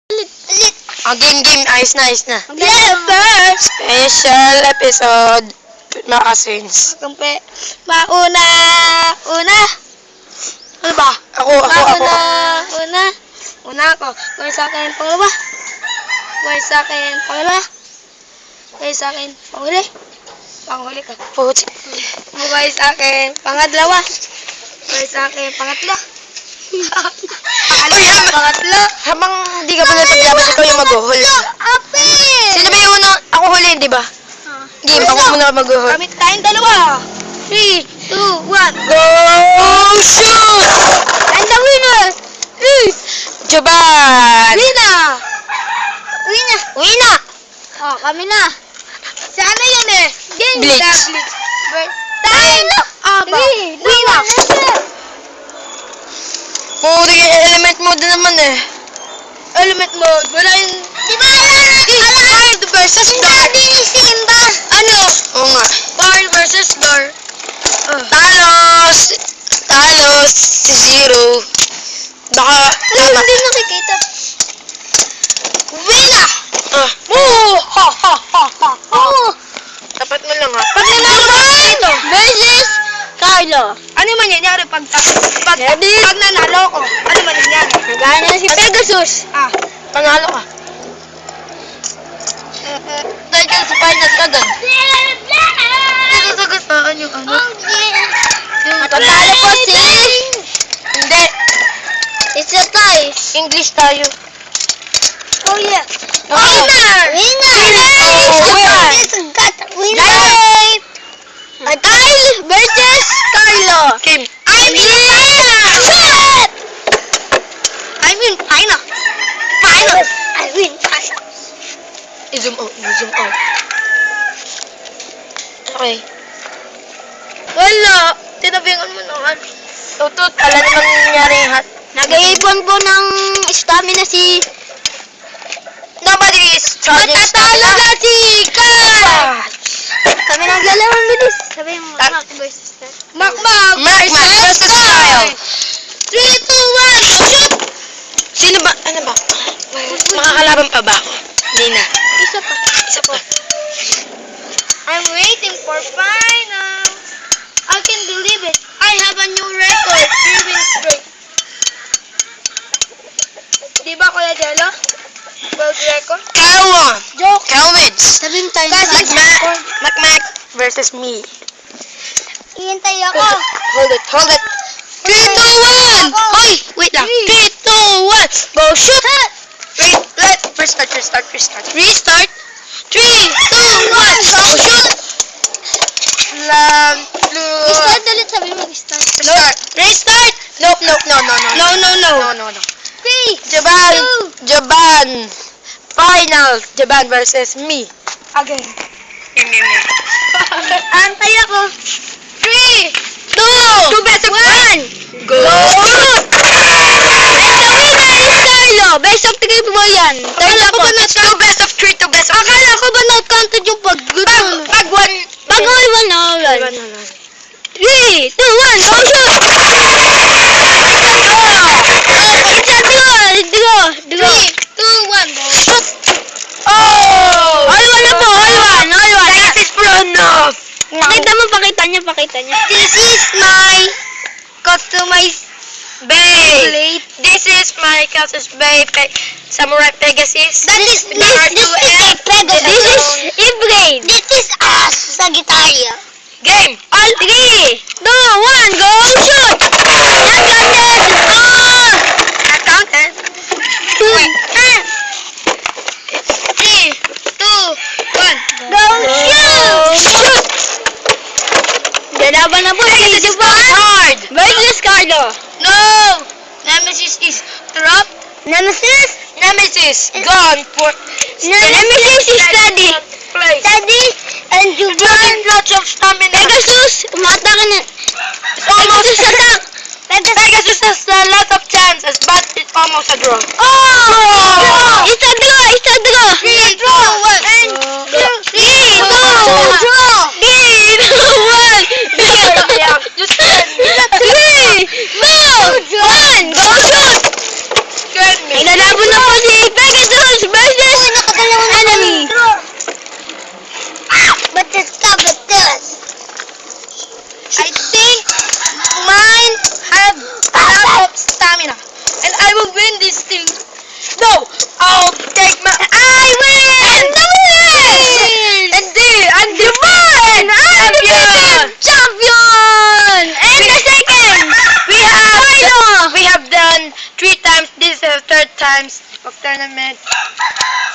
Ulit. Game. Ayos na. Never. Special episode. Mga kasins. Kumpe. Una. Ano ba? Ako. Una ako. Gawin sa akin pangalawa. Gawin sa akin pangalawa. Gawin sa akin panghuli. Panghuli ka. Puti. Gawin sa akin pangadlawa. Gawin sa akin pangatlo. Pangatlo. Habang hindi ka pala paglabas, ikaw yung mag-uhol. Ape! Sino ba yung una? Ako huli, di ba? Game, ako muna mag-uhol. Kami tayong dalawa. 3, 2, 1. Go! Shoot! And the winner is Jaban! Wina. Oh, kami na. Sana yan eh. Blitz. Time up. Wina. Puti yung element mode naman eh. Element mode. Wala yung... Diba? Hard versus door. Hindi ni Simba. Ano? Oo nga. Bar versus door. Talos si Zero. Baka tama. Hindi nakikita. Wina! Tapat mo lang ha. Pag nanalo ka dito versus Carlo. Ano man nangyari pag nanalo ko? Ano man nangyari? Nagana si Pegasus. Panalo ka. Dahil ka sa finals agad. Sagasaan yung ano. Matalo po si... Hindi. It's a tie. English tayo. Oh yeah. Winner! Kyle versus Carlo. Game. I win final. I-zoom out. Okay. Wala. Tinabihan mo naman. Tutut, alam naman nangyari yung hat. Nag-iipon po ng stamina si... Nobody is charging Matatalo stamina. na si Carl! Kami naglalaro bilis. Sabi mo, Ah. Mac versus Kyle. Mac versus Kyle. 3, 2, 1, shoot! Sino ba? Ano ba? Makakalaban pa ba ako? Hindi na. Isa pa. I'm waiting for final. I can believe it. I have a new record. 3 wins straight. Diba, Kuya Jello? World record? Kyle won. Joke. Kyle wins. Sabihin tayo Mac versus me. Ihintay ako. Hold it. 3, 2, 1! Hoy! Wait lang. 3, 2, 1! Go shoot! Wait. Restart. Restart. 3, 2, 1! Go shoot! Start ulit, sabi mo start. Restart! Nope. No. 3, Jaban. Final. Jaban versus me. again. Me. Antay ako. 3, 2 best of 1! Go! shoot! And the winner is Carlo. Best of 3 po yan. Turn ako. 2 best of 3 to best of 3. Akala ko ba not counted yung pag-gutom? Pag 1. Pag all one na all. 3, 2, 1, go shoot! It's a draw. 3, 2, 1, go shoot! Oh! All one na po, all one. This is Pranoff. Pakita niya. This is my customized Bay. This is my customized Bay Samurai Pegasus. This is Ibrahim. This is us sa gitarya. Game. All 3, 2, 1, go shoot! Not counted. 3, 2, 1, go shoot! Dalaban na po si Japan Hard. versus Carlo. No. Nemesis is dropped. Nemesis Gone for. is Steady. Place. Steady and Juban. Lots of stamina. Pegasus, umatake na. Almost attack. Pegasus has a lot of chances, but it's almost a draw. Oh! It's a draw. 3, 2, 1. 3, 2, 1. 3, 2, 1, go shoot! Get me. Naglalabo na po si Pegasus.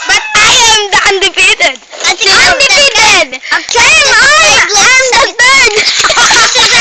But I am the undefeated. Undefeated! I'm the third!